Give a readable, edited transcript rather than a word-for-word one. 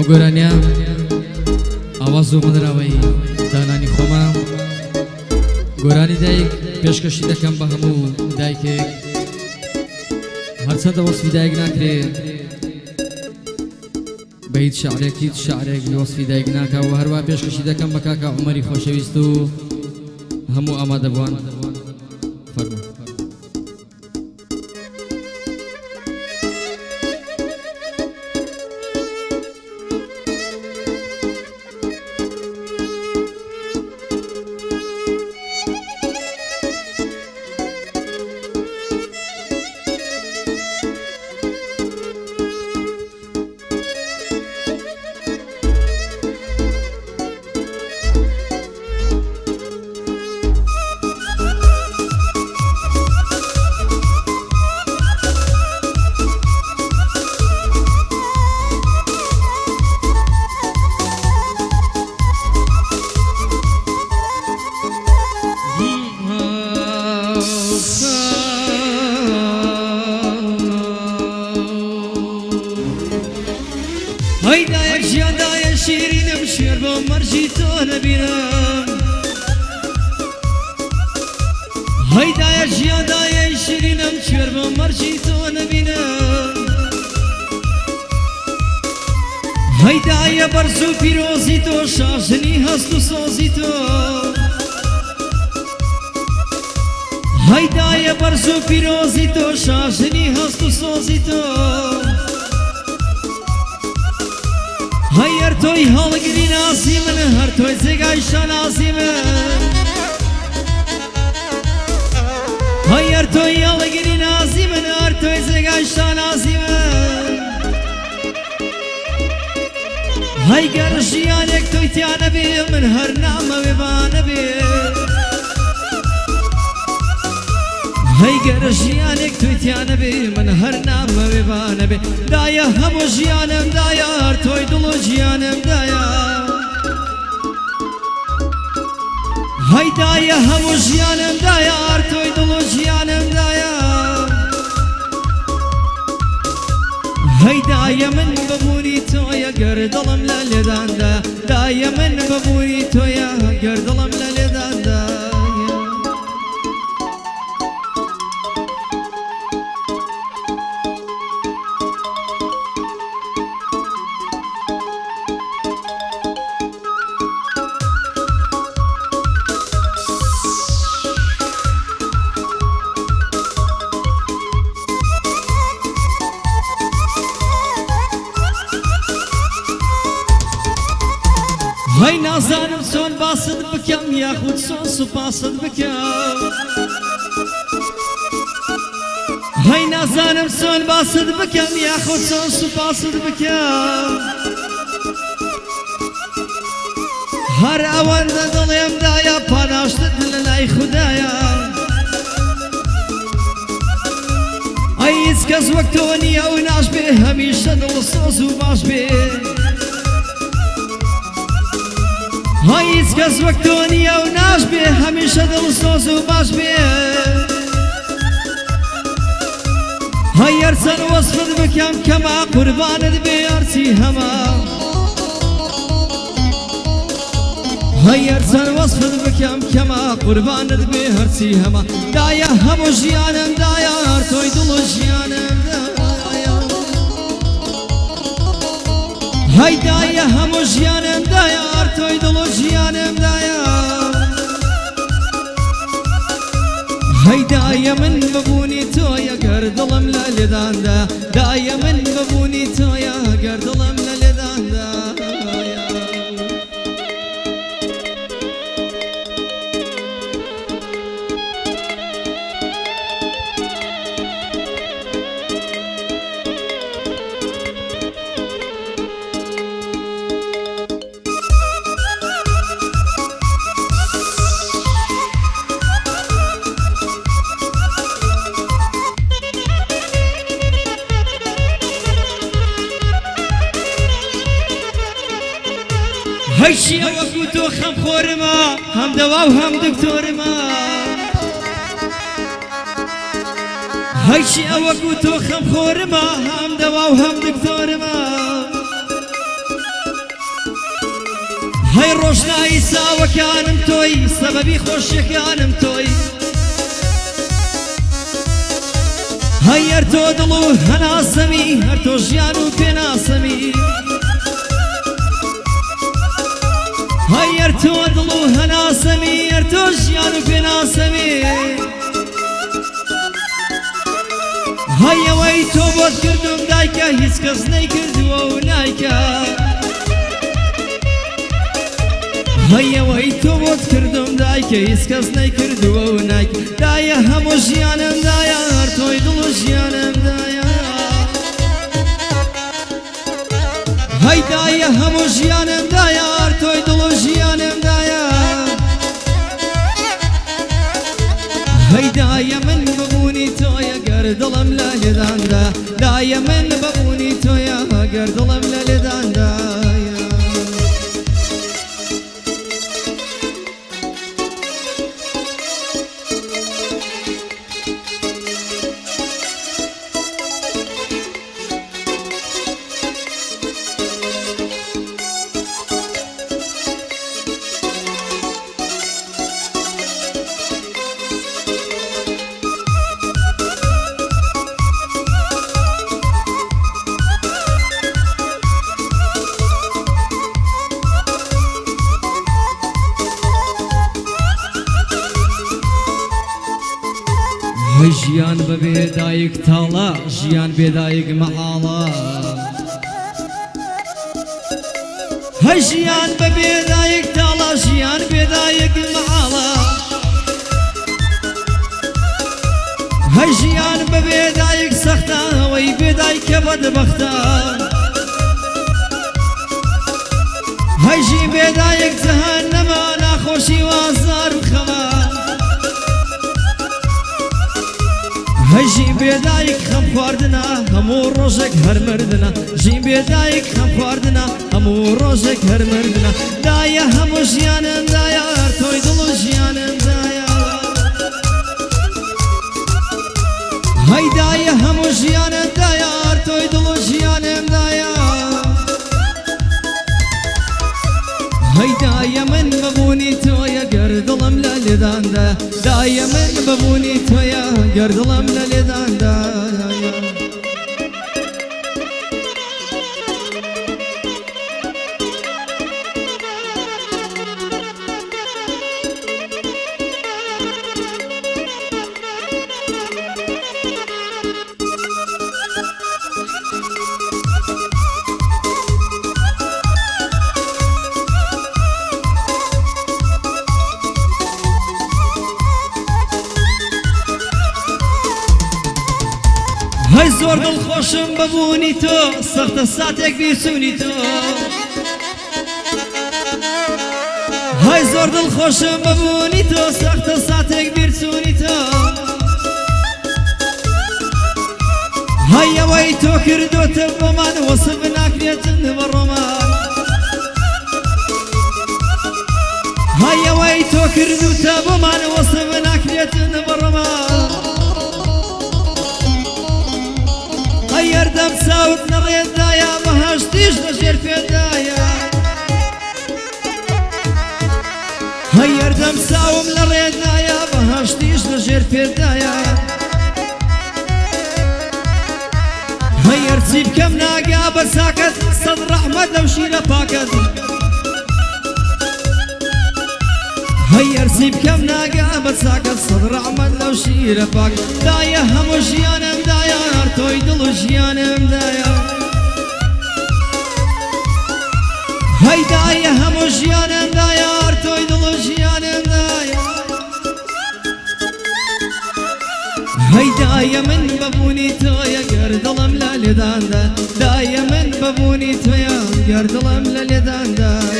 ئەو گۆرانیە ئاواز و مدراوەی دانانی خۆمە گۆرانی دایک پێشکەشی دەکەم بە هەموو دایکێک هەرچەندە وەسفی دایک ناکرێت بە هیچ شعرێک هیچ شعرێک وەسفی دایک ناکا و هەروە پێشکەشی دەکەم بە کاکا عومەری خۆشەویست و هەموو ئامادەبوان فەرموو هەیدا یەک ژیاندایە شیرینم شێر بۆ مەرجی تۆ نەبینم هەیدا یەک ژیاندایە شیرینم شێر بۆ مەرجی تۆ نەبینم هەیدایە بەرز و پیرۆزی تۆ شاژنی هەست و سۆزی تۆ هەیدایە بەرز و پیرۆزی تۆ شاژنی هەست و سۆزی تۆ هەر تۆی هەڵگری ناسی من هەر تۆی جێگای شاناسی من هەر تۆی هەڵگری ناسی من هەر تۆی جێگای شاناسی من هەیگەر ژیانێک تۆی تیانە بێ من هەر نامەوێ بانە بێ هەیگەر ژیانێک تۆی تیانە بێ من هەر نامەوێ بانە بێ دایە هەموو ژیانم دایە هەر تۆی دڵ و ژیانم دایە هەیدایە هەموو ژیانم دایە هەر تۆی دڵ و ژیانم دایە هەیدایە من ببوونی تۆیە گەر دڵم لە لێداندا دایە من ببوونی تۆیە گەر دڵم لە لێداندا هەی نازانم چۆن باست بکەم یاخود چۆن سوپاست بکەم هەی نازانم چۆن باست بکەم یاخود چۆن سوپاست بکەم هەر ئەوەندە دڵێمدایە پاداشتت لە لای خوددایە ئەی هیچ کەس وەک تۆ نییە و ناش بێ هەمیشە دڵسۆز و باش بێ هەی هیچ کەس وەک تۆ نییە و ناش بێ هەمیشە دڵسۆز و باش بێ هەی هەرچەند وەسفت بکەم کەما قوربانت بێ هەرچی هەما هەی هەرچەند وەسفت بکەم کەما قوربانت بێ هەرچی هەما دایە هەموو ژیانم دایە هەر تۆی دڵ و ژیانم دایە هەیدایە هەموو ژیانم دایە هەر تۆی دڵ و ژیانم دایە هەیدایە من ببوونی تۆیە گەر دڵم لە لێداندا دایە من ببوونی تۆیە گەر دڵم لە لێداندا هەیشی ئەوەکو تۆ خەمخۆرمە هەم دەوا و هەم دکتۆرمە هەیشی ئەوەکو تۆ خەمخۆرمە هەم دەوا و هەم دکتۆرمە هەی ڕۆژنایی چاوەکانم تۆی سەبەبی خۆشیەکانم تۆی هەی هەر تۆ دڵ و هەناسەمی هەر تۆ ژیان و پێناسەمی هەی هەر تۆ دڵ و هەناسەمی هەر تۆ ژیان و پێناسەمی هەی ئەوەی تۆ بۆت کردم دایکە هیچ کەس نەیکردووە و نایکە هەی ئەوەی تۆ بۆت کردم دایکە هیچ کەس نەیکردووە و نایکە دایە هەموو ژیانم دایە هەر تۆی دڵ و ژیانم دایە هەی دایە هەموو ژیانم دایە هەر تۆی دڵ و ژیانم دایە هەی دایە من ببوونی تۆیە گەر دڵم لە لێداندا دایە من ببوونی تۆیە گەر دڵم لە لێداندایە ژیان بەبێ دایک تاڵە ژیان بێدایک مەحاڵە هەی ژیان بەبێ دایک تاڵە ژیان بێدایک مەحاڵە هەی ژیان بەبێ دایک سەختە ئەوەی بێدایکە بەدبەختە هەی ژی بێدایک جەهەنەمە ناخۆشی وازار و خەمە هەژی بێدایک خەم خواردنە هەموو ڕۆژێک هەر مردنە ژی بێدایک خەم خواردنە هەموو ڕۆژێک هەر مردنە دایە هەموو ژیانم دایە هەر تۆی دڵ و ژیانم دایە هەی دایە هەموو ژیانم دایە هەر تۆی دڵ و ژیانم دایە هەی دایە من ببوونی تۆیە گەر دڵم لە لێداندا دایە من ببوونی تۆیە گەر دڵم لە لێداندایە هەی زۆر دڵخۆشم ببوونی تۆ سەختە ساتێک بیرچوونی تۆ هەی زۆر دڵخۆشم ببوونی تۆ سەختە ساتێک بیرچوونی تۆ هەی ئەوەی تۆ کردوتە بۆمان وەسف ناکرێتن بەڕۆمان هەی ئەوەی تۆ کردوتە بۆمان وەسف ناکرێتن بەڕۆمان هەردەم چاوت نەڕێدایە بەهەشتیش لەژێر پێدایە هەی هەردەم چاوم لە ڕێدایە بەهەشتیش لەژێر پێدایە هەی هەرچی بکەم ناگا بە چاکەت سەد ڕەحمەت لەو شیرە پاکەت هەی هەرچی بکەم ناگا بە چاکەت سەد ڕەحمەت لەو شیرە پاکەت دایە هەموو ژیانم دایە هەر تۆی دڵ و ژیانم دایە هەی دایە هەموو ژیانم دایە هەر تۆی دڵ و ژیانم دایە هەی دایە من ببوونی تۆیە گەر دڵم لە لێداندا دایە من ببوونی تۆیە گەر دڵم لە لێداندا